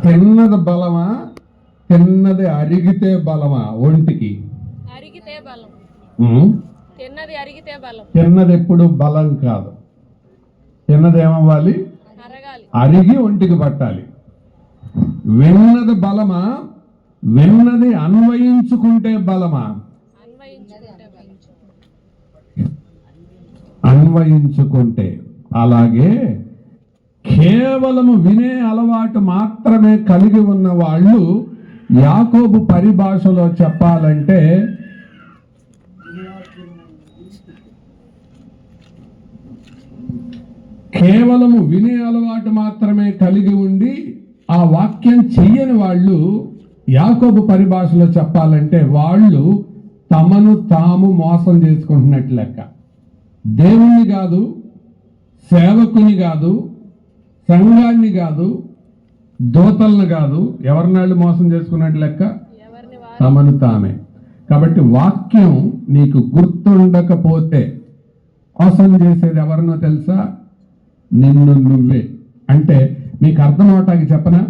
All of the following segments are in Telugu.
తిన్నది బలమా, తిన్నది అరిగితే బలమా? ఒంటికి అరిగితే బలం. తిన్నది అరిగితే బలం. తిన్నది ఎప్పుడు బలం కాదు. తిన్నది ఏమవ్వాలి? అరగాలి. అరిగి ఒంటికి పట్టాలి. విన్నది బలమా, విన్నది అన్వయించుకుంటే బలమా? అన్వయించుకుంటే. అలాగే కేవలము వినే అలవాటు మాత్రమే కలిగి ఉన్న వాళ్ళు, యాకోబు పరిభాషలో చెప్పాలంటే కేవలము వినే అలవాటు మాత్రమే కలిగి ఉండి ఆ వాక్యం చెయ్యని వాళ్ళు, యాకోబు పరిభాషలో చెప్పాలంటే వాళ్ళు తమను తాము మోసం చేసుకుంటున్నట్లు లెక్క. దేవుణ్ణి కాదు, సేవకుని కాదు, సంఘాన్ని కాదు, దోతలను కాదు, ఎవరినాళ్ళు మోసం చేసుకున్నట్టు లెక్క? తమను తామే. కాబట్టి వాక్యం నీకు గుర్తుండకపోతే మోసం చేసేది ఎవరినో తెలుసా? నిన్ను నువ్వే. అంటే మీకు అర్థమవటానికి చెప్పనా?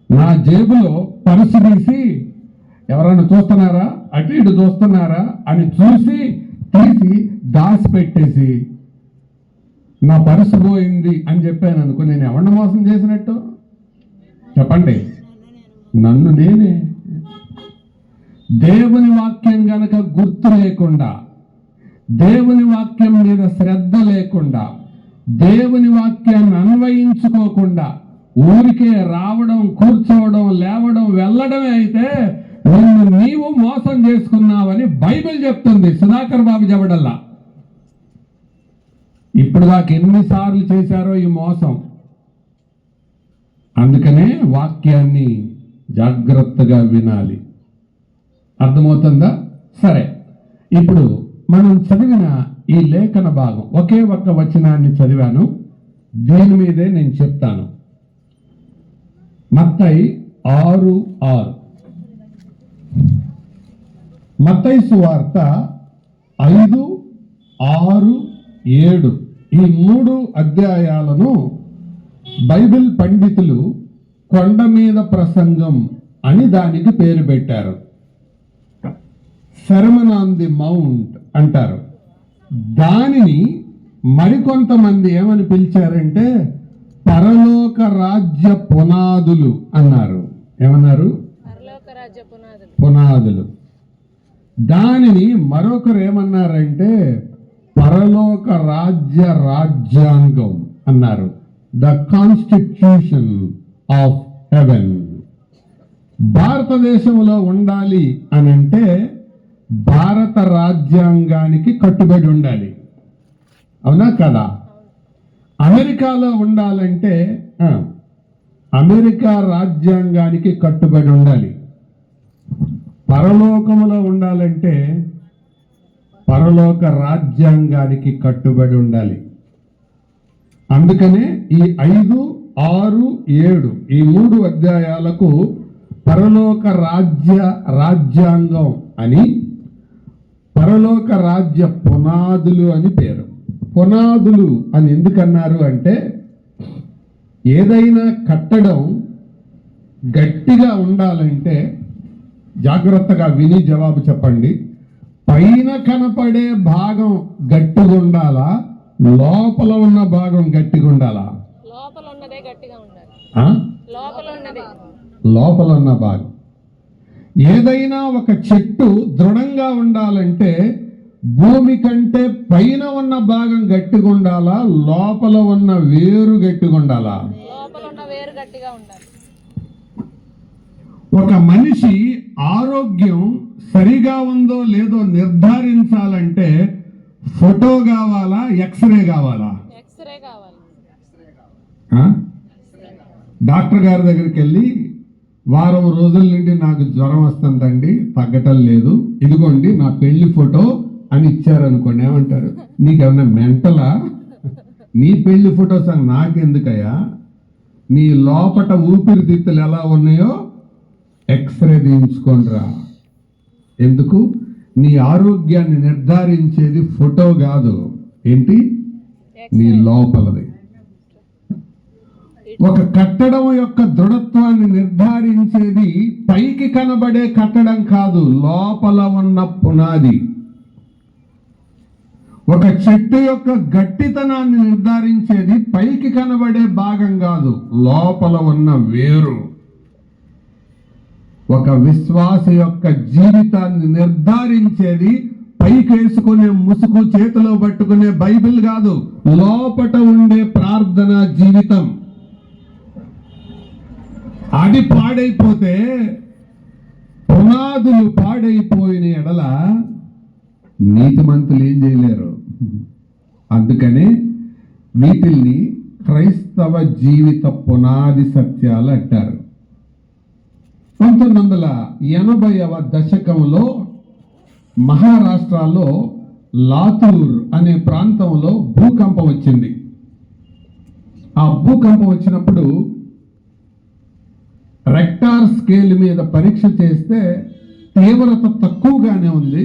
నా జేబులో పరుసు తీసి ఎవరైనా చూస్తున్నారా, అటు ఇటు చూస్తున్నారా అని చూసి తీసి దాచిపెట్టేసి నా పరుసు పోయింది అని చెప్పాను అనుకో, నేను ఎవరిని మోసం చేసినట్టు చెప్పండి? నన్ను నేనే. దేవుని వాక్యం గనక గుర్తు లేకుండా, దేవుని వాక్యం మీద శ్రద్ధ లేకుండా, దేవుని వాక్యాన్ని అన్వయించుకోకుండా ఊరికే రావడం, కూర్చోవడం, లేవడం, వెళ్ళడమే అయితే నిన్ను నీవు మోసం చేసుకున్నావని బైబిల్ చెప్తుంది. సుధాకర్ బాబు చెప్పడల్లా. ఇప్పుడు దాకా ఎన్నిసార్లు చేశారో ఈ మోసం. అందుకనే వాక్యాన్ని జాగ్రత్తగా వినాలి. అర్థమవుతుందా? సరే, ఇప్పుడు మనం చదివిన ఈ లేఖన భాగం ఒకే ఒక్క వచనాన్ని చదివాను, దీని మీదే నేను చెప్తాను. మత్తయి 6:6. మత్తయి సువార్త 5, 6, 7 ఈ 3 అధ్యాయాలను బైబిల్ పండితులు కొండ మీద ప్రసంగం అని దానికి పేరు పెట్టారు. సెర్మన్ ఆన్ ది మౌంట్ అంటారు. దానిని మరికొంతమంది ఏమని పిలిచారంటే పరలోక రాజ్య పునాదులు అన్నారు. ఏమన్నారు? పునాదులు. దానిని మరొకరు ఏమన్నారంటే పరలోక రాజ్యాంగం అన్నారు. The constitution of haven. భారతదేశంలో ఉండాలి అని అంటే భారత రాజ్యాంగానికి కట్టుబడి ఉండాలి. అవునా కదా? అమెరికాలో ఉండాలంటే అమెరికా రాజ్యాంగానికి కట్టుబడి ఉండాలి. పరలోకములో ఉండాలంటే పరలోక రాజ్యాంగానికి కట్టుబడి ఉండాలి. అందుకనే ఈ 5, 6, 7 ఈ 3 అధ్యాయాలకు పరలోక రాజ్యాంగం అని, పరలోక రాజ్య పునాదులు అని పేరు. పునాదులు అని ఎందుకన్నారు అంటే ఏదైనా కట్టడం గట్టిగా ఉండాలంటే, జాగ్రత్తగా విని జవాబు చెప్పండి, పైన కనపడే భాగం గట్టిగా ఉండాలా, లోపల ఉన్న భాగం గట్టిగా ఉండాలా? లోపల ఉన్న భాగం. ఏదైనా ఒక చెట్టు దృఢంగా ఉండాలంటే భూమి కంటే పైన ఉన్న భాగం గట్టిగా ఉండాలా, లోపల ఉన్న వేరు గట్టిగా ఉండాలా? ఒక మనిషి ఆరోగ్యం సరిగా ఉందో లేదో నిర్ధారించాలంటే ఫోటో కావాలా, ఎక్స్రే కావాలా? డాక్టర్ గారి దగ్గరికి వెళ్ళి వారం రోజుల నుండి నాకు జ్వరం వస్తుందండి, తగ్గటం లేదు, ఇదిగోండి నా పెళ్లి ఫోటో అని ఇచ్చారనుకోండి, ఏమంటారు? నీకేమన్నా మెంటలా? నీ పెళ్లి ఫోటోస్ అని నాకెందుకయ్యా? నీ లోపట ఊపిరితిత్తులు ఎలా ఉన్నాయో ఎక్స్రే తీయించుకోనరా. ఎందుకు? నీ ఆరోగ్యాన్ని నిర్ధారించేది ఫోటో కాదు, ఏంటి? నీ లోపలది. ఒక కట్టడం యొక్క దృఢత్వాన్ని నిర్ధారించేది పైకి కనబడే కట్టడం కాదు, లోపల ఉన్న పునాది. ఒక చెట్టు యొక్క గట్టితనాన్ని నిర్ధారించేది పైకి కనబడే భాగం కాదు, లోపల ఉన్న వేరు. ఒక విశ్వాస యొక్క జీవితాన్ని నిర్ధారించేది పైకి వేసుకునే ముసుగు, చేతిలో పట్టుకునే బైబిల్ కాదు, లోపట ఉండే ప్రార్థన జీవితం. అది పాడైపోతే, పునాదులు పాడైపోయిన ఎడల నీతిమంతులు ఏం చేయలేరు. అందుకనే వీటిల్ని క్రైస్తవ జీవిత పునాది సత్యాలు అంటారు. 1980వ దశకంలో మహారాష్ట్రలో లాతూర్ అనే ప్రాంతంలో భూకంపం వచ్చింది. ఆ భూకంపం వచ్చినప్పుడు రెక్టార్ స్కేల్ మీద పరీక్ష చేస్తే తీవ్రత తక్కువగానే ఉంది,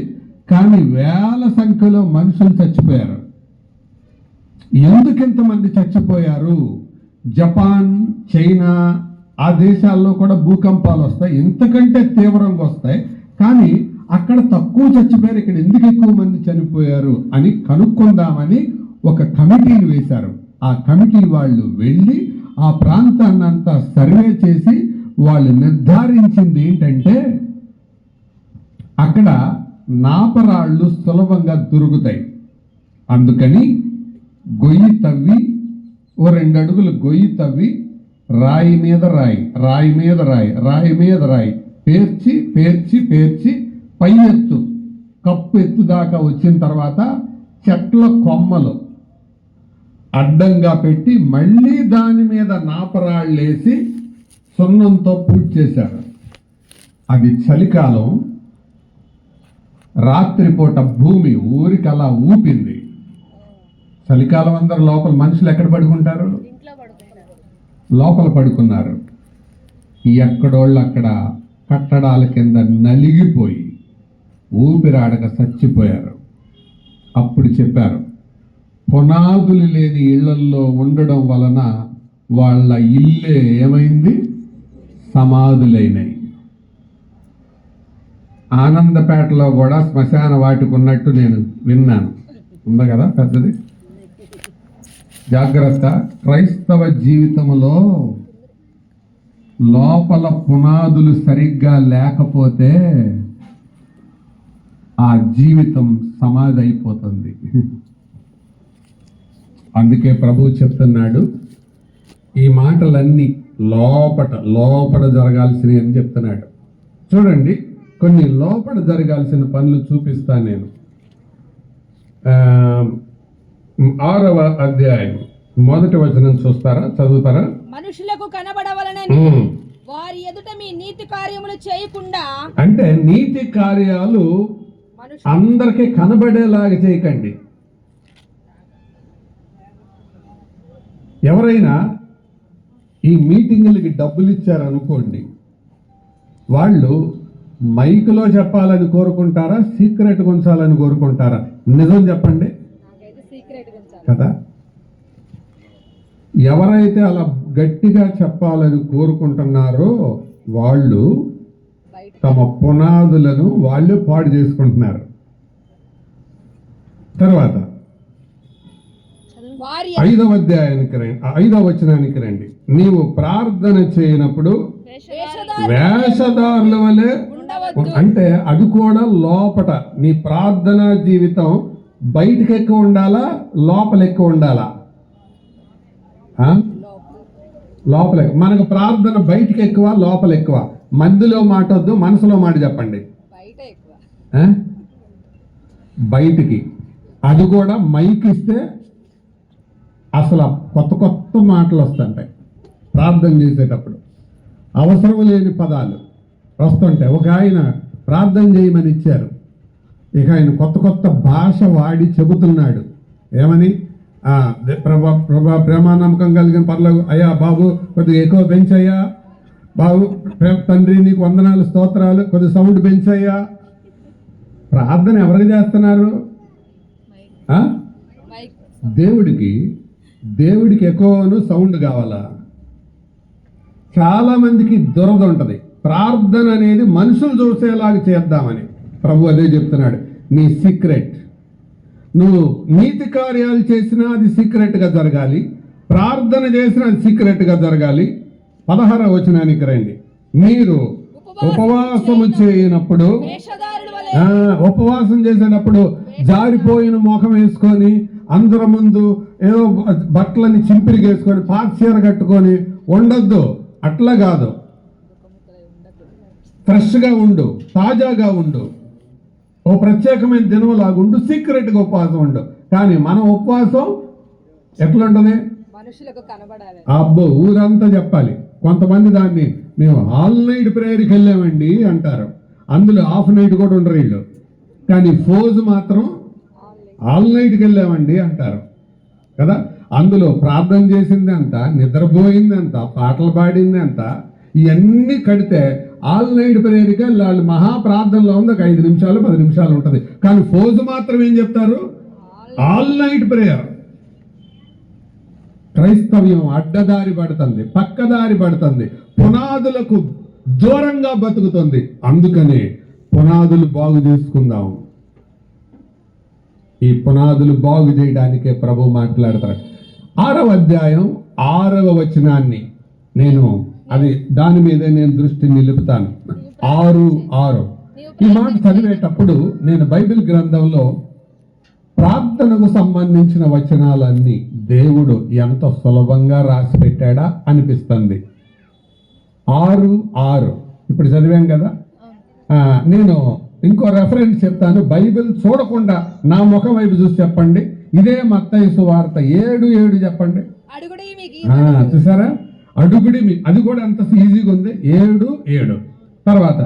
కానీ వేల సంఖ్యలో మనుషులు చచ్చిపోయారు. ఎందుకు ఇంతమంది చచ్చిపోయారు? జపాన్, చైనా ఆ దేశాల్లో కూడా భూకంపాలు వస్తాయి, ఇంతకంటే తీవ్రంగా వస్తాయి, కానీ అక్కడ తక్కువ చచ్చిపోయారు, ఇక్కడ ఎందుకు ఎక్కువ మంది చనిపోయారు అని కనుక్కుందామని ఒక కమిటీని వేశారు. ఆ కమిటీ వాళ్ళు వెళ్ళి ఆ ప్రాంతాన్ని అంతా సర్వే చేసి వాళ్ళు నిర్ధారించింది ఏంటంటే, అక్కడ నాపరాళ్ళు సులభంగా దొరుకుతాయి. అందుకని గొయ్యి తవ్వి, ఓ 2 అడుగులు గొయ్యి తవ్వి రాయి మీద రాయి, రాయి మీద రాయి, రాయి మీద రాయి పేర్చి పేర్చి పేర్చి పై ఎత్తు, కప్పు ఎత్తు దాకా వచ్చిన తర్వాత చెట్ల కొమ్మలు అడ్డంగా పెట్టి మళ్ళీ దాని మీద నాపరాళ్ళు వేసి సున్నంతో పూర్తి చేశారు. అది చలికాలం, రాత్రిపూట భూమి ఊరికి అలా ఊపింది. చలికాలం అందరు లోపల, మనుషులు ఎక్కడ పడుకుంటారు? ఇంట్లో పడుకుంటారు. లోపల పడుకున్నారు. ఎక్కడోళ్ళు అక్కడ కట్టడాల కింద నలిగిపోయి ఊపిరాడక చచ్చిపోయారు. అప్పుడు చెప్పారు, పునాదులు లేని ఇళ్లల్లో ఉండడం వలన వాళ్ళ ఇల్లే ఏమైంది? సమాధులైనాయి. ఆనందపేటలో కూడా శ్మశాన వాటికి ఉన్నట్టు నేను విన్నాను. ఉంది కదా పెద్దది. జాగ్రత్త. క్రైస్తవ జీవితంలో లోపల పునాదులు సరిగ్గా లేకపోతే ఆ జీవితం సమాధి అయిపోతుంది. అందుకే ప్రభువు చెప్తున్నాడు, ఈ మాటలన్నీ లోపట జరగాల్సినవి అని చెప్తున్నాడు. చూడండి, కొన్ని లోపల జరగాల్సిన పనులు చూపిస్తాను నేను. 6వ అధ్యాయం 1వ వచనం చూస్తారా, చదువుతారా? మనుషులకు కనబడవలనని వారి ఎదుట మీ నీతి కార్యములు చేయకుండా. అంటే నీతి కార్యాలు అందరికీ కనబడేలాగా చేయకండి. ఎవరైనా ఈ మీటింగులకి డబ్బులు ఇచ్చారనుకోండి, వాళ్ళు మైకులో చెప్పాలని కోరుకుంటారా, సీక్రెట్ ఉంచాలని కోరుకుంటారా? నిజం చెప్పండి కదా. ఎవరైతే అలా గట్టిగా చెప్పాలని కోరుకుంటున్నారో వాళ్ళు తమ పునాదులను వాళ్ళు పాడు చేసుకుంటున్నారు. తర్వాత 5వ అధ్యాయానికి రండి, 5వ వచనానికి రండి. నీవు ప్రార్థన చేయనప్పుడు వేషధారుల వలె, అంటే అది కూడా లోపట. నీ ప్రార్థనా జీవితం బయటకు ఎక్కువ ఉండాలా, లోపల ఎక్కువ ఉండాలా? లోపల. మనకు ప్రార్థన బయటకు ఎక్కువ, లోపల ఎక్కువ. మందిలో మాట వద్దు, మనసులో మాట చెప్పండి. బయటికి. అది కూడా మైక్ ఇస్తే అసలు కొత్త మాటలు వస్తుంటాయి. ప్రార్థన చేసేటప్పుడు అవసరం లేని పదాలు వస్తుంటాయి. ఒక ఆయన ప్రార్థన చేయమని ఇచ్చారు, ఇక ఆయన కొత్త భాష వాడి చెబుతున్నాడు. ఏమని? ప్రభా ప్రేమానమ్మకం కలిగిన పర్లేదు అయ్యా బాబు, కొద్దిగా ఎక్కువ పెంచయ్యా బాబు, తండ్రి నీకు వందనాలు స్తోత్రాలు, కొద్దిగా సౌండ్ పెంచయ్యా. ప్రార్థన ఎవరికి చేస్తున్నారు? దేవుడికి ఎక్కువను సౌండ్ కావాలా? చాలా మందికి దురద ఉంటుంది. ప్రార్థన అనేది మనుషులు చూసేలాగా చేద్దామని. ప్రభు అదే చెప్తున్నాడు, నీ సీక్రెట్, నువ్వు నీతి కార్యాలు చేసినా అది సీక్రెట్గా జరగాలి, ప్రార్థన చేసినా అది సీక్రెట్గా జరగాలి. 16వ వచనానికి రండి. మీరు ఉపవాసము చేయనప్పుడు, వేషధారుల వలె ఉపవాసం చేసేటప్పుడు జారిపోయిన ముఖం వేసుకొని అందరి ముందు ఏదో బట్టలని చింపిరిగేసుకొని పాచీర కట్టుకొని ఉండొద్దు. అట్లా కాదు, ఫ్రెష్గా ఉండు, తాజాగా ఉండు, ఓ ప్రత్యేకమైన దినంలాగా ఉండు, సీక్రెట్గా ఉపవాసం ఉండు. కానీ మనం ఉపవాసం ఎట్లా ఉంటుంది? మనుషులకు కనబడాలి. అబ్బో ఊరంతా చెప్పాలి. కొంతమంది దాన్ని మేము ఆల్ నైట్ ప్రేయర్కి వెళ్ళామండి అంటారు. అందులో హాఫ్ నైట్ కూడా ఉండరు వీళ్ళు. కానీ ఫోజు మాత్రం ఆల్ నైట్కి వెళ్ళామండి అంటారు కదా. అందులో ప్రార్థన చేసింది అంత, నిద్రపోయింది అంత, పాటలు పాడింది అంత, ఇవన్నీ కడితే ఆల్ నైట్ ప్రేయర్కి వాళ్ళు మహాప్రార్థనలో ఉంది ఒక 5 నిమిషాలు 10 నిమిషాలు ఉంటుంది. కానీ ఫోజు మాత్రం ఏం చెప్తారు? All night prayer. క్రైస్తవ్యం అడ్డదారి పడుతుంది, పక్కదారి పడుతుంది, పునాదులకు దూరంగా బతుకుతుంది. అందుకనే పునాదులు బాగు చేసుకుందాం. ఈ పునాదులు బాగు చేయడానికే ప్రభు మాట్లాడతారు. 6వ అధ్యాయం 6వ వచనాన్ని నేను దాని మీదే నేను దృష్టి నిలుపుతాను. 6:6 ఈ మాట చదివేటప్పుడు నేను బైబిల్ గ్రంథంలో ప్రార్థనకు సంబంధించిన వచనాలన్నీ దేవుడు ఎంత సులభంగా రాసి పెట్టాడా అనిపిస్తుంది. 6:6 ఇప్పుడు చదివాం కదా. నేను ఇంకో రెఫరెన్స్ చెప్తాను. బైబిల్ చూడకుండా నా ముఖం వైపు చూసి చెప్పండి. ఇదే మత్తయి సువార్త 7:7 చెప్పండి. అడుగుడి మీకు చూసారా? అడుగుడి అది కూడా అంత ఈజీగా ఉంది. 7:7 తర్వాత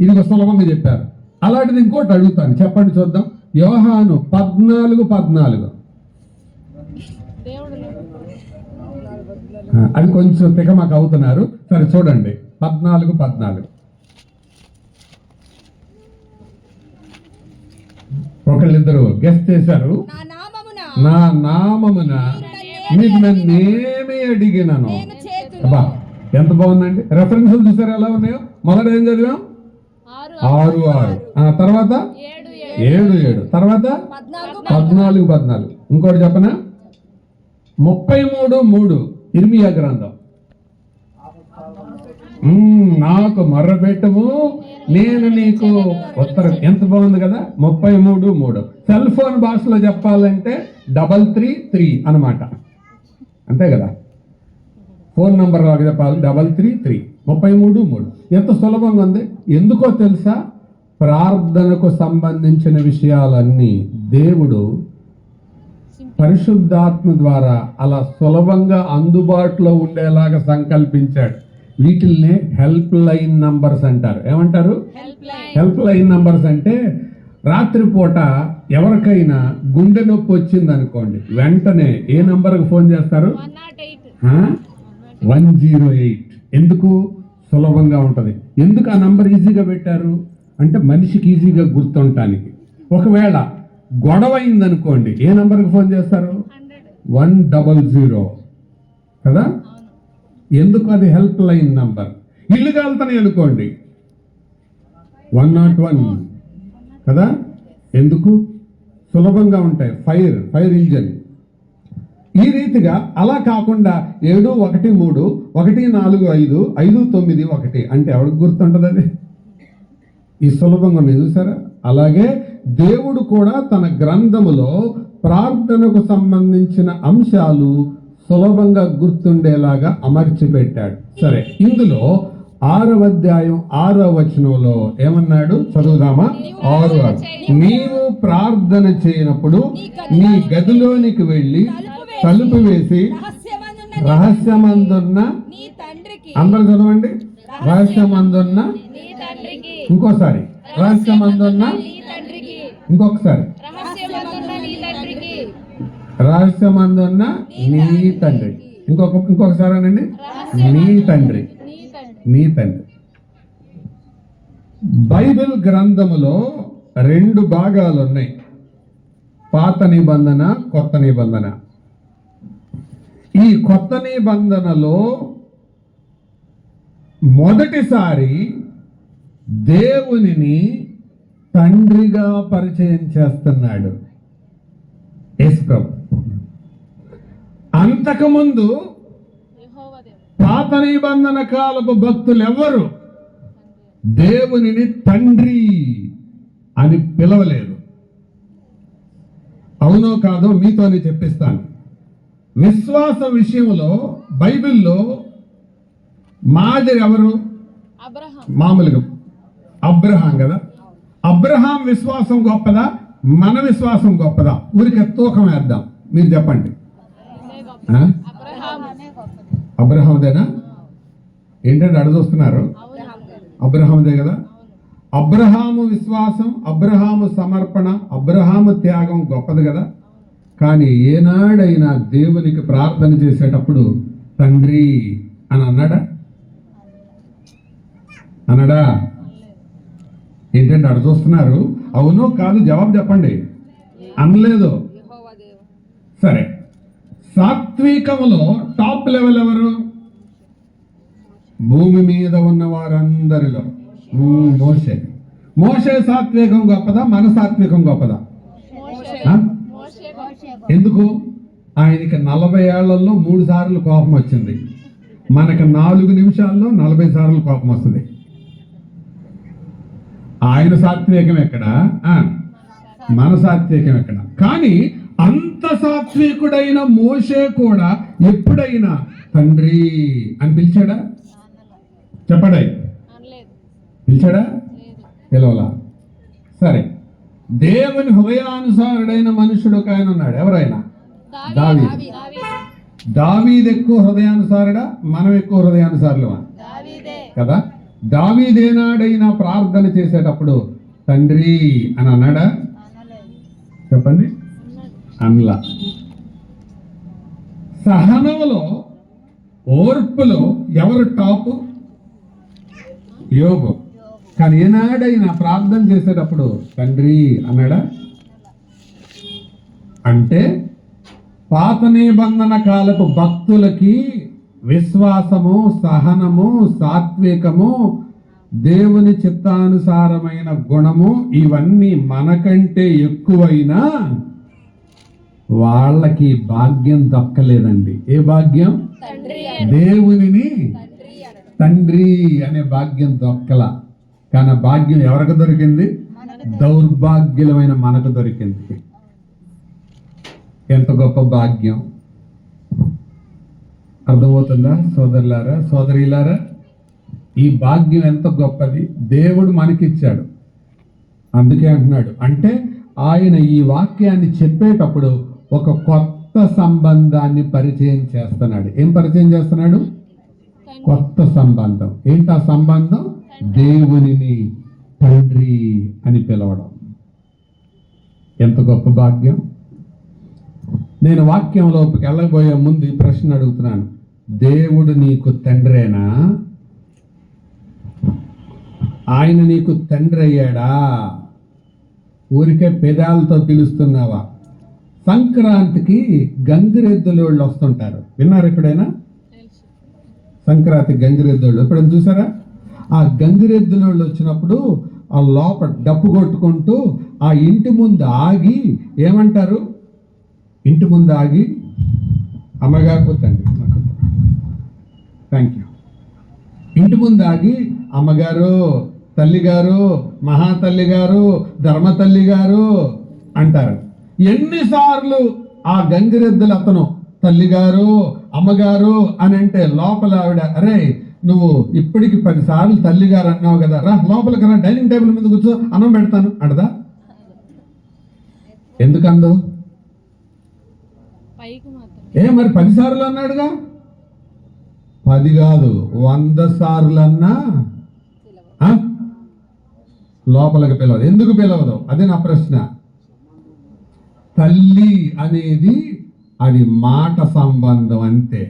ఇది సులభంగా చెప్పారు. అలాంటిది ఇంకోటి అడుగుతాను, చెప్పండి చూద్దాం. యోహాను 14:14 దేవుడు అది కొంచెం తికమక అవుతున్నారు. సరే చూడండి 14:14 ఒకళ్ళిద్దరు గెస్ట్ చేశారు. నా నామమున మీకు నన్నేమి అడిగినను. అబ్బా ఎంత బాగుందండి. రెఫరెన్సులు చూసారు ఎలా ఉన్నాయో. మొదట ఏం చదివాం? 6:6 తర్వాత 7:7 తర్వాత 14:14 ఇంకోటి చెప్పనా? 33:3 ఇర్మియా గ్రంథం. నాకు మొర్రపెట్టుము నేను నీకు ఉత్తరం. ఎంత బాగుంది కదా. 33:3 సెల్ ఫోన్ భాషలో చెప్పాలంటే 333 అన్నమాట. అంతే కదా. ఫోన్ నంబర్ లాగా చెప్పాలి 333 33:3. ఎంత సులభంగా ఉంది. ఎందుకో తెలుసా? ప్రార్థనకు సంబంధించిన విషయాలన్నీ దేవుడు పరిశుద్ధాత్మ ద్వారా అలా సులభంగా అందుబాటులో ఉండేలాగా సంకల్పించాడు. వీటిల్నే హెల్ప్ లైన్ నంబర్స్ అంటారు. ఏమంటారు? హెల్ప్ లైన్ నంబర్స్ అంటే రాత్రిపూట ఎవరికైనా గుండె నొప్పి వచ్చింది అనుకోండి, వెంటనే ఏ నంబర్కి ఫోన్ చేస్తారు? 108. ఎందుకు? సులభంగా ఉంటుంది. ఎందుకు ఆ నంబర్ ఈజీగా పెట్టారు అంటే మనిషికి ఈజీగా గుర్తుండటానికి. ఒకవేళ గొడవ అయిందనుకోండి, ఏ నంబర్కి ఫోన్ చేస్తారు? 100 కదా. ఎందుకు? అది హెల్ప్ లైన్ నంబర్. ఇల్లు కాలుతున్నాయి అనుకోండి 101 కదా. ఎందుకు? సులభంగా ఉంటాయి. Fire engine. ఈ రీతిగా అలా కాకుండా 713 145 591 అంటే ఎవరికి గుర్తుంటుంది అది? ఈ సులభంగా ఉన్నాయి చూసారా. అలాగే దేవుడు కూడా తన గ్రంథములో ప్రార్థనకు సంబంధించిన అంశాలు సులభంగా గుర్తుండేలాగా అమర్చి పెట్టాడు. సరే, ఇందులో 6వ అధ్యాయం 6వ వచనంలో ఏమన్నాడు? చదువుదామా? 6:6 నీవు ప్రార్థన చేయనప్పుడు నీ గదిలోనికి వెళ్ళి తలుపు వేసి రహస్యమందున్న అందరూ చదవండి. రహస్యమందున్న ఇంకోసారి రహస్యమందున్న ఇంకొకసారి రహస్యమందున్న నీ తండ్రి. ఇంకొకసారి అనండి. నీ తండ్రి. బైబిల్ గ్రంథములో 2 భాగాలు ఉన్నాయి, పాత నిబంధన, కొత్త నిబంధన. ఈ కొత్త నిబంధనలో మొదటిసారి దేవునిని తండ్రిగా పరిచయం చేస్తున్నాడు యేసు ప్రభు. అంతకుముందు యెహోవా దేవుడు. పాత నిబంధన కాలపు భక్తులు ఎవరు దేవునిని తండ్రి అని పిలవలేదు. అవునో కాదో మీతోనే చెప్పిస్తాను. విశ్వాస విషయంలో బైబిల్లో మాదిరి ఎవరు? అబ్రహాం. మామూలుగా అబ్రహాం కదా. అబ్రహాం విశ్వాసం గొప్పదా, మన విశ్వాసం గొప్పదా? ఊరికే తూకం వేద్దాం, మీరు చెప్పండి. ఇదే గొప్ప. ఆ? అబ్రహాం. అబ్రహాందేనా? ఏంటంటే అడగొస్తున్నారు. అబ్రహాందే కదా. అబ్రహాము విశ్వాసం, అబ్రహాము సమర్పణ, అబ్రహాము త్యాగం గొప్పది కదా. కానీ ఏనాడైనా దేవునికి ప్రార్థన చేసేటప్పుడు తండ్రి అని అన్నాడా? అన్నాడా? ఏంటంటే అడు చూస్తున్నారు. అవును కాదు జవాబు చెప్పండి. అనలేదు. సరే, సాత్వికములో టాప్ లెవెల్ ఎవరు? భూమి మీద ఉన్న వారందరిలో మోషే. మోషే సాత్వికం గొప్పదా, మన సాత్వికం గొప్పదా? మోషే. ఆ? మోషే గొప్ప. ఎందుకు? ఆయనకి 40 ఏళ్లలో 3 సార్లు కోపం వచ్చింది. మనకు 4 నిమిషాల్లో 40 సార్లు కోపం వస్తుంది. ఆయన సాత్వికం ఎక్కడ, మన సాత్వికం ఎక్కడ? కానీ అంత సాత్వికుడైన మోషే కూడా ఎప్పుడైనా తండ్రి అని పిలిచాడా? చెప్పడా? అనలేదు. పిలిచాడా? లేదు. పిలవలా. సరే, దేవుని హృదయానుసారుడైన మనుషుడు ఒక ఆయన ఉన్నాడు. ఎవరైనా? దావీదు. దావీదు ఎక్కువ హృదయానుసారుడా, మనం ఎక్కువ హృదయానుసారులమా? దావీదే. కదా. దావీదేనాడైనా ప్రార్థన చేసేటప్పుడు తండ్రి అని అన్నాడా? చెప్పండి. అనలా. సహనంలో, ఓర్పులో ఎవరు టాపు? యోబు. కానీ ఏనాడైనా ప్రార్థన చేసేటప్పుడు తండ్రి అన్నాడా? అంటే పాత నిబంధన కాలపు భక్తులకి విశ్వాసము, సహనము, సాత్వికము, దేవుని చిత్తానుసారమైన గుణము ఇవన్నీ మనకంటే ఎక్కువైనా వాళ్ళకి భాగ్యం దక్కలేదండి. ఏ భాగ్యం? తండ్రి. దేవునిని తండ్రి అనే భాగ్యం దొక్కల. కానీ ఆ భాగ్యం ఎవరికి దొరికింది? దౌర్భాగ్యులమైన మనకు దొరికింది. ఎంత గొప్ప భాగ్యం! అర్థమవుతుందా సోదరులారా, సోదరీలారా? ఈ భాగ్యం ఎంత గొప్పది దేవుడు మనకిచ్చాడు. అందుకే అంటున్నాడు, అంటే ఆయన ఈ వాక్యాన్ని చెప్పేటప్పుడు ఒక కొత్త సంబంధాన్ని పరిచయం చేస్తున్నాడు. ఏం పరిచయం చేస్తున్నాడు? కొత్త సంబంధం. ఏంటి ఆ సంబంధం? దేవునిని తండ్రి అని పిలవడం. ఎంత గొప్ప భాగ్యం! నేను వాక్యంలోకి వెళ్ళబోయే ముందు ఈ ప్రశ్న అడుగుతున్నాను. దేవుడు నీకు తండ్రేనా? ఆయన నీకు తండ్రి అయ్యాడా? ఊరికే పెదాలతో పిలుస్తున్నావా? సంక్రాంతికి గంగిరెద్దులోళ్ళు వస్తుంటారు. విన్నారు ఎప్పుడైనా? తెలుసు. సంక్రాంతి గంగిరెద్దులు ఎప్పుడైనా చూసారా? ఆ గంగిరెద్దులోళ్ళు వచ్చినప్పుడు ఆ లోపల డప్పు కొట్టుకుంటూ ఆ ఇంటి ముందు ఆగి ఏమంటారు? ఇంటి ముందు ఆగి అమ్మగారు కూర్చోండి, థ్యాంక్ యూ. ఇంటి ముందు ఆగి అమ్మగారు, తల్లిగారు, మహాతల్లి గారు, ధర్మతల్లి గారు అంటారు. ఎన్నిసార్లు ఆ గంగిరెద్దులు అతను తల్లిగారు, అమ్మగారు అని అంటే లోపల ఆవిడ, అరే నువ్వు ఇప్పటికి 10 సార్లు తల్లిగారు అన్నావు కదా, రా లోపలికి రా, డైనింగ్ టేబుల్ మీద కూర్చో, అన్నం పెడతాను అడదా? ఎందుకందో? పైకి మాత్రం. మరి 10 సార్లు అన్నాడుగా. 10 కాదు 100 సార్లు అన్నా లోపలికి పిలవదు. ఎందుకు పిలవదు? అదే నా ప్రశ్న. తల్లి అనేది అది మాట సంబంధం అంతే.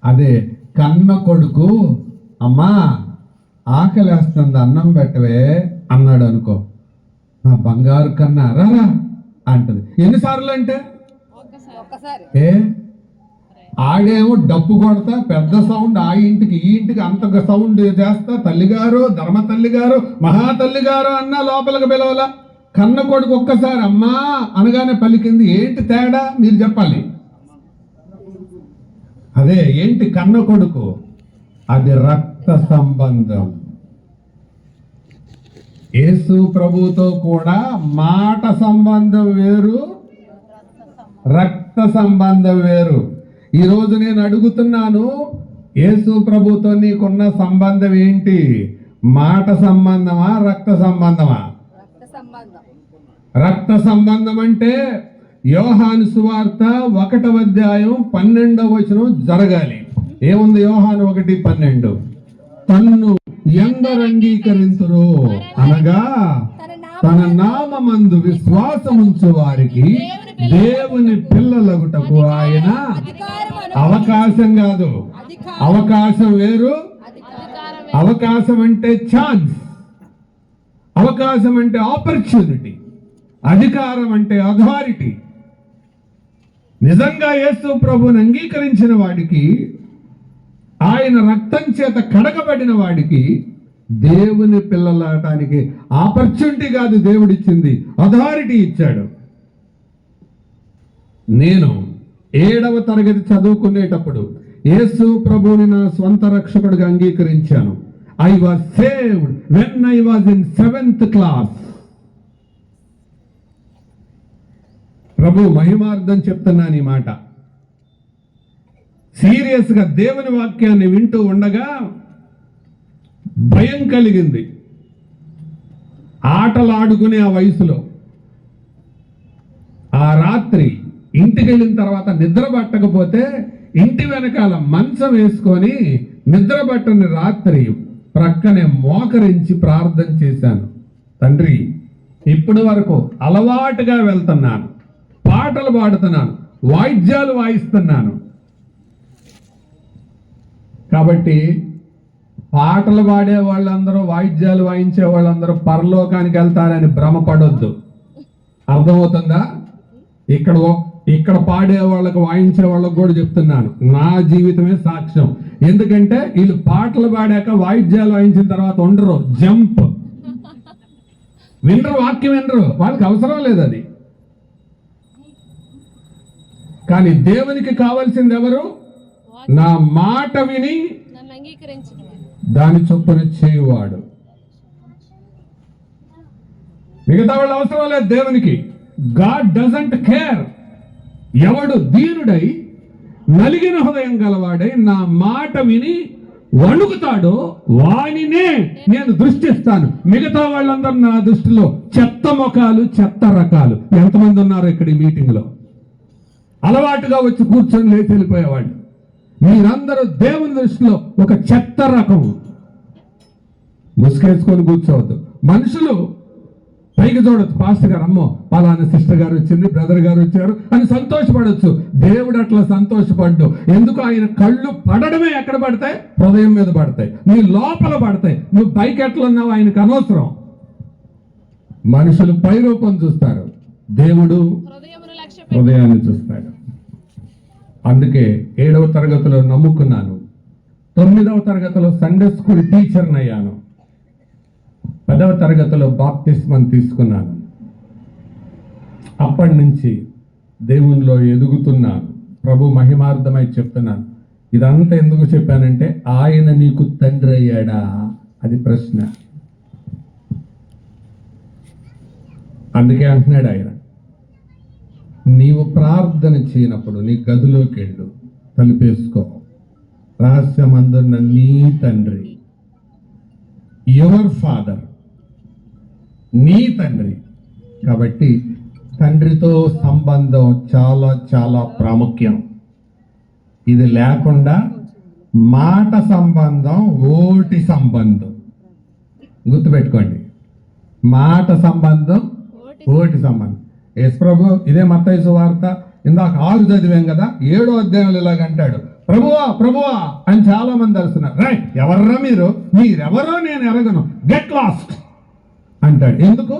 అదే కన్న కొడుకు అమ్మా ఆకలేస్తుంది అన్నం పెట్టవే అన్నాడు అనుకో, నా బంగారు కన్నా రారా అంటది. ఎన్నిసార్లు అంటే ఒక్కసారి. ఆడేమో డప్పు కొడతా పెద్ద సౌండ్, ఆ ఇంటికి ఈ ఇంటికి అంత సౌండ్ చేస్తా, తల్లిగారు ధర్మ తల్లిగారు మహాతల్లిగారు అన్న లోపలికి పిలవలా. కన్న కొడుకు ఒక్కసారి అమ్మా అనగానే పలికింది. ఏంటి తేడా మీరు చెప్పాలి. అదే ఏంటి కన్న కొడుకు? అది రక్త సంబంధం. యేసు ప్రభుతో కూడా మాట సంబంధం వేరు, రక్త సంబంధం వేరు. ఈరోజు నేను అడుగుతున్నాను, యేసు ప్రభుతో నీకున్న సంబంధం ఏంటి? మాట సంబంధమా, రక్త సంబంధమా? రక్త సంబంధం. రక్త సంబంధం అంటే యోహాను సువార్త 1వ అధ్యాయం 12వ వచనం జరగాలి. ఏముంది యోహాను 1:12? తన్ను ఎందరు అంగీకరింతురో అనగా తన నామమందు విశ్వాసముంచు వారికి దేవుని పిల్లలగుటకు ఆయన అవకాశం కాదు, అవకాశం వేరు. అవకాశం అంటే ఛాన్స్, అవకాశం అంటే ఆపర్చునిటీ, అధికారం అంటే అథారిటీ. నిజంగా యేసు ప్రభువుని అంగీకరించిన వాడికి, ఆయన రక్తం చేత కడగబడిన వాడికి దేవుని పిల్లలటానికి ఆపర్చునిటీ కాదు దేవుడిచ్చింది, అథారిటీ ఇచ్చాడు. నేను 7వ తరగతి చదువుకునేటప్పుడు యేసు ప్రభువుని నా స్వంత రక్షకుడిగా అంగీకరించాను. I was saved when I was in 7th class. ప్రభు మహిమార్థం చెప్తున్నాను ఈ మాట. సీరియస్ గా దేవుని వాక్యాన్ని వింటూ ఉండగా భయం కలిగింది. ఆటలు ఆడుకునే ఆ వయసులో ఆ రాత్రి ఇంటికి వెళ్ళిన తర్వాత నిద్ర పట్టకపోతే ఇంటి వెనకాల మంచం వేసుకొని నిద్ర పట్టని రాత్రి ప్రక్కనే మోకరించి ప్రార్థన చేశాను. తండ్రి, ఇప్పటి వరకు అలవాటుగా వెళ్తున్నాను, పాటలు పాడుతున్నాను, వాయిద్యాలు వాయిస్తున్నాను. కాబట్టి పాటలు పాడే వాళ్ళందరూ, వాయిద్యాలు వాయించే వాళ్ళందరూ పరలోకానికి వెళ్తారని భ్రమపడొద్దు. అర్థమవుతుందా? ఇక్కడ పాడే వాళ్ళకు, వాయించే వాళ్ళకు కూడా చెప్తున్నాను, నా జీవితమే సాక్ష్యం. ఎందుకంటే వీళ్ళు పాటలు పాడాక వాయిద్యాలు వాయించిన తర్వాత ఉండరు, జంప్ వినరు, వాక్యం వినరు, వాళ్ళకి అవసరం లేదు అది. కానీ దేవునికి కావాల్సింది ఎవరు? నా మాట విని నన్ను అంగీకరించిన దాని చొప్పున చేయువాడు. మిగతా వాళ్ళు అవసరం లేదు దేవునికి. God doesn't care. ఎవడు దీనుడై నలిగిన హృదయం గలవాడై నా మాట విని వణుకుతాడో వానినే నేను దృష్టిస్తాను. మిగతా వాళ్ళందరూ నా దృష్టిలో చెత్త ముఖాలు, చెత్త రకాలు. ఎంతమంది ఉన్నారు ఇక్కడ ఈ మీటింగ్ లో? అలవాటుగా వచ్చి కూర్చొని లేచి వెళ్ళిపోయేవాళ్ళు. మీరందరూ దేవుని దృష్టిలో ఒక చెత్త రకం. ముసుకేసుకొని కూర్చోవద్దు. మనుషులు పైకి చూడొచ్చు, పాస్టర్ గారు అమ్మో పలానా సిస్టర్ గారు వచ్చింది, బ్రదర్ గారు వచ్చారు అని సంతోషపడవచ్చు. దేవుడు అట్లా సంతోషపడ్డు. ఎందుకు? ఆయన కళ్ళు పడడమే ఎక్కడ పడతాయి? హృదయం మీద పడతాయి. నీ లోపల పడతాయి. నువ్వు పైకి ఎట్లా ఉన్నావు ఆయనకు అనవసరం. మనుషులు పై రూపం చూస్తారు, దేవుడు హృదయాన్ని చూస్తాడు. అందుకే 7వ తరగతిలో నమ్ముకున్నాను. 9వ తరగతిలో సండే స్కూల్ టీచర్ని అయ్యాను. 10వ తరగతిలో బాప్తిస్మం తీసుకున్నాను. అప్పటి నుంచి దేవునిలో ఎదుగుతున్నాను. ప్రభు మహిమార్థమై చెప్తున్నాను. ఇదంతా ఎందుకు చెప్పానంటే, ఆయన నీకు తండ్రి అయ్యాడా? అది ప్రశ్న. అందుకే అంటున్నాడు ఆయన, నీవు ప్రార్థన చేయనప్పుడు నీ గదిలోకి వెళ్ళు, తలుపేసుకో, రహస్యమందున్న నీ తండ్రి, యువర్ ఫాదర్, నీ తండ్రి. కాబట్టి తండ్రితో సంబంధం చాలా చాలా ప్రాముఖ్యం. ఇది లేకుండా మాట సంబంధం ఓటి సంబంధం. గుర్తుపెట్టుకోండి, మాట సంబంధం ఓటి సంబంధం. యేసు ప్రభు ఇదే మత్తయి సువార్త ఇందాక 6 చదివాం కదా, 7వ అధ్యాయంలో ఇలాగంటాడు, ప్రభువా ప్రభువా అని చాలా మంది అరుస్తున్నారు. రైట్, ఎవర్రా మీరెవరో నేను ఎరగను, గెట్ లాస్ట్ అంటాడు. ఎందుకు?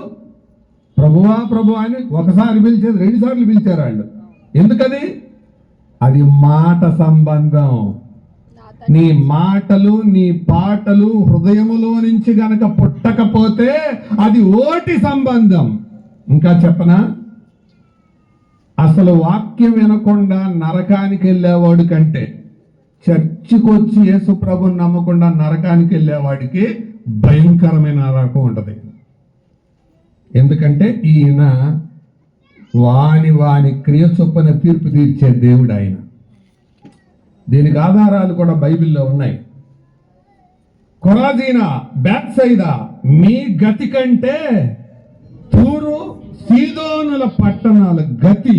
ప్రభువా ప్రభువా అని ఒకసారి పిలిచేది 2 సార్లు పిలిచారు వాళ్ళు. ఎందుకది? అది మాట సంబంధం. నీ మాటలు నీ పాటలు హృదయములో నుంచి గనక పుట్టకపోతే అది ఓటి సంబంధం. ఇంకా చెప్పనా, అసలు వాక్యం వినకుండా నరకానికి వెళ్ళేవాడు కంటే చర్చికి వచ్చి యేసు ప్రభుని నమ్మకుండా నరకానికి వెళ్ళేవాడికి భయంకరమైన నరకం ఉంటుంది. ఎందుకంటే ఈయన వాని క్రియ చొప్పున తీర్పు తీర్చే దేవుడు ఆయన. దీనికి ఆధారాలు కూడా బైబిల్లో ఉన్నాయి. కొరాజీనా, బేత్సైదా మీ గతి కంటే తూరు సీదోనుల పట్టణాల గతి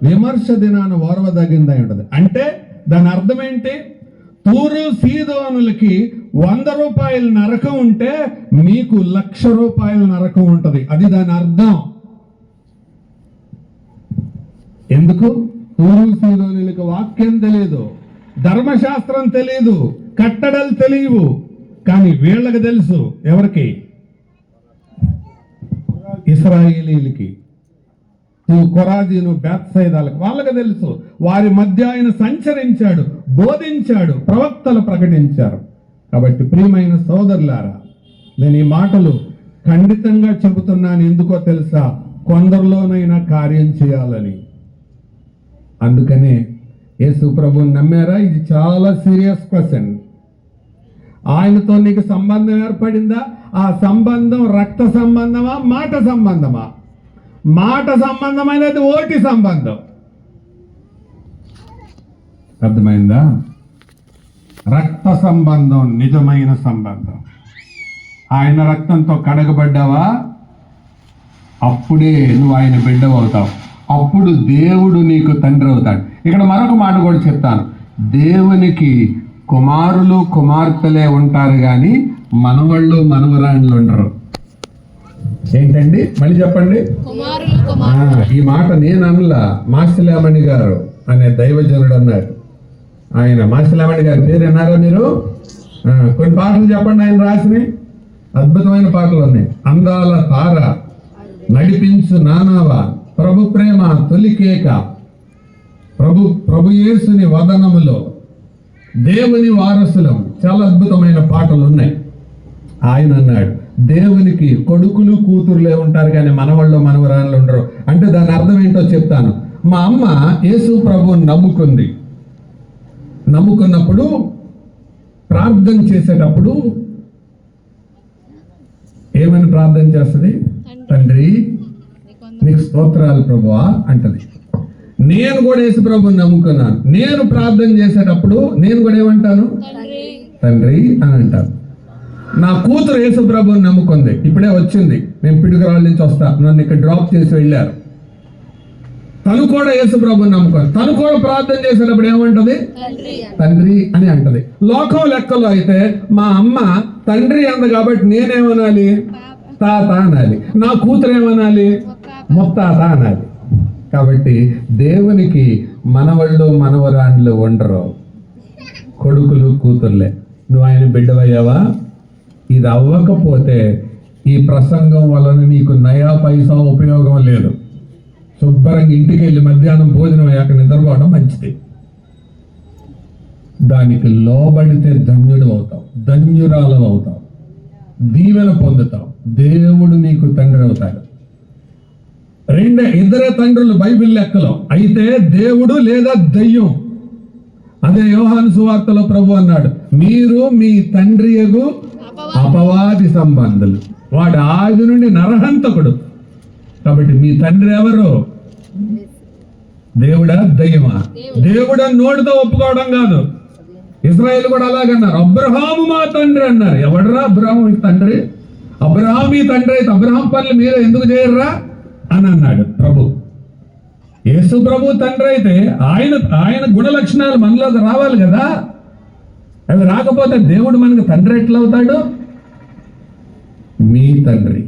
విమర్శ దినాన ఓర్వదగిందై ఉంటుంది. అంటే దాని అర్థం ఏంటి? తూరు సీదోనులకి 100 రూపాయల నరకం ఉంటే మీకు 1,00,000 రూపాయల నరకం ఉంటుంది. అది దాని అర్థం. ఎందుకు? తూరు సీదోనులకు వాక్యం తెలియదు, ధర్మశాస్త్రం తెలియదు, కట్టడలు తెలియవు. కానీ వీళ్ళకి తెలుసు. ఎవరికి? ఇశ్రాయేలీలకి, కొరాజీను, బేత్సైదాలకు వాళ్ళకి తెలుసు. వారి మధ్య ఆయన సంచరించాడు, బోధించాడు, ప్రవక్తలు ప్రకటించారు. కాబట్టి ప్రియమైన సోదరులారా, నేను ఈ మాటలు ఖండితంగా చెబుతున్నాను. ఎందుకో తెలుసా? కొందరిలోనైనా కార్యం చేయాలని. అందుకనే యేసు ప్రభువుని నమ్మారా? ఇది చాలా సీరియస్ క్వశ్చన్. ఆయనతో నీకు సంబంధం ఏర్పడిందా? ఆ సంబంధం రక్త సంబంధమా, మాట సంబంధమా? మాట సంబంధమైనది ఓటి సంబంధం. అర్థమైందా? రక్త సంబంధం నిజమైన సంబంధం. ఆయన రక్తంతో కడగబడ్డావా, అప్పుడే నువ్వు ఆయన బిడ్డవవుతావు. అప్పుడు దేవుడు నీకు తండ్రి అవుతాడు. ఇక్కడ మరొక మాట కూడా చెప్తాను. దేవునికి కుమారులు కుమార్తెలే ఉంటారు కానీ మనవళ్ళు మనవరాళ్ళు ఉండరు. ఏంటండి? మళ్ళీ చెప్పండి. ఈ మాట నేను అనలా, మాసిలామణి గారు అనే దైవజనుడు అన్నారు. ఆయన మాసిలామణి గారి పేరు విన్నారా మీరు? కొన్ని పాటలు చెప్పండి ఆయన రాసినవి. అద్భుతమైన పాటలు ఉన్నాయి. అందాల తార, నడిపించు నానావా, ప్రభు ప్రేమ, తొలికేక, ప్రభు యేసుని వదనములో, దేవుని వారసులం. చాలా అద్భుతమైన పాటలు ఉన్నాయి. ఆయన అన్నాడు, దేవునికి కొడుకులు కూతురులే ఉంటారు కానీ మనవాళ్ళు మనవరాళ్ళు ఉండరు. అంటే దాని అర్థం ఏంటో చెప్తాను. మా అమ్మ యేసు ప్రభువుని నమ్ముకున్నప్పుడు ప్రార్థన చేసేటప్పుడు ఏమని ప్రార్థన చేస్తుంది? తండ్రి నీకు స్తోత్రాలు ప్రభువా అంటది. నేను కూడా యేసు ప్రభువుని నమ్ముకున్నాను. నేను ప్రార్థన చేసేటప్పుడు నేను కూడా ఏమంటాను? తండ్రి అని అంటాను. నా కూతురు యేసు ప్రభువుని నమ్ముకుంది. ఇప్పుడే వచ్చింది, మేము పిడుగురాళ్ళ నుంచి వస్తా, నన్ను ఇక్కడ డ్రాప్ చేసి వెళ్ళారు. తను కూడా యేసు ప్రభువుని నమ్ముకుంది. తను కూడా ప్రార్థన చేసేటప్పుడు ఏమంటది? తండ్రి అని అంటది. లోకం లెక్కలో అయితే మా అమ్మ తండ్రి అంది కాబట్టి నేనేమనాలి? తాత అనాలి. నా కూతురు ఏమనాలి? ముత్తాత అనాలి. కాబట్టి దేవునికి మనవళ్ళు మనవరాండ్లు ఉండరు, కొడుకులు కూతుర్లే. నువ్వు ఆయన బిడ్డవయ్యావా? ఇది అవ్వకపోతే ఈ ప్రసంగం వలన నీకు నయా పైసా ఉపయోగం లేదు. శుభ్రంగా ఇంటికి వెళ్ళి మధ్యాహ్నం భోజనం అయ్యాక నిద్రపోవడం మంచిది. దానికి లోబడితే ధన్యుడు అవుతావు, ధన్యురాలు అవుతావు, దీవెన పొందుతావు. దేవుడు నీకు తండ్రి అవుతాడు. ఇద్దరే తండ్రులు బైబిల్ లెక్కలో. అయితే దేవుడు లేదా దయ్యం. అదే యోహాను సువార్తలో ప్రభు అన్నాడు, మీరు మీ తండ్రియగు అపవాది సంబంధులు. వాడు ఆది నుండి నరహంతకుడు. కాబట్టి మీ తండ్రి ఎవరు? దేవుడా దయ్యమా? దేవుడు నోటితో ఒప్పుకోవడం కాదు. ఇశ్రాయేలు కూడా అలాగన్నారు. అబ్రహాము మా తండ్రి అన్నారు. ఎవడరా అబ్రహాము తండ్రి? అబ్రహాం మీ తండ్రి అయితే అబ్రహాం పనులు మీరు ఎందుకు చేయర్రా అని అన్నాడు ప్రభు. యేసు ప్రభు తండ్రి అయితే ఆయన గుణ లక్షణాలు మనలోకి రావాలి కదా. అవి రాకపోతే దేవుడు మనకు తండ్రి ఎట్లా అవుతాడు? మీ తండ్రి,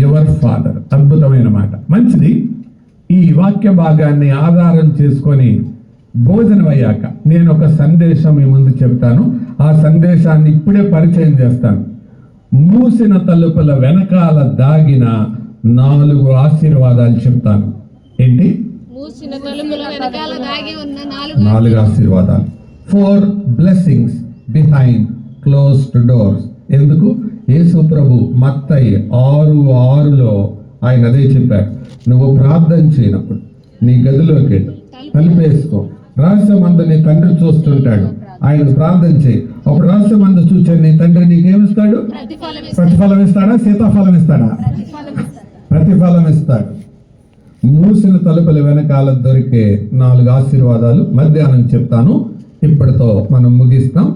యువర్ ఫాదర్. అద్భుతమైన మాట. మంచిది. ఈ వాక్య భాగాన్ని ఆధారం చేసుకొని భోజనం అయ్యాక నేను ఒక సందేశం మీ ముందు చెప్తాను. ఆ సందేశాన్ని ఇప్పుడే పరిచయం చేస్తాను. మూసిన తలుపుల వెనకాల దాగిన 4 ఆశీర్వాదాలు చెప్తాను. ఏంటి? మూసిన తలుపుల వెనకాల దాగి ఉన్న 4 ఆశీర్వాదాలు. 4 blessings behind closed doors. ఎందుకు? యేసు ప్రభు మత్తయి 6:6లో ఆయన అదే చెప్పాడు, నువ్వు ప్రార్థన చేయనప్పుడు నీ గదిలోకి వెళ్ళు, తలుపేసుకో, రహస్యమందు నీ తండ్రి చూస్తుంటాడు, ఆయన ప్రార్థన చేయి. అప్పుడు రహస్యమందు చూచే నీ తండ్రి నీకేమిస్తాడు? ప్రతిఫలం ఇస్తాడా? సీతాఫలం ఇస్తాడా? ప్రతిఫలం ఇస్తాడు. మూసిన తలుపుల వెనకాల దొరికే 4 ఆశీర్వాదాలు మధ్యాహ్నం చెప్తాను. ఇప్పటితో మనం ముగిస్తాం.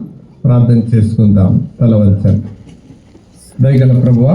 ప్రార్థన చేసుకుందాం. తల వంచండి. దయగల ప్రభువా,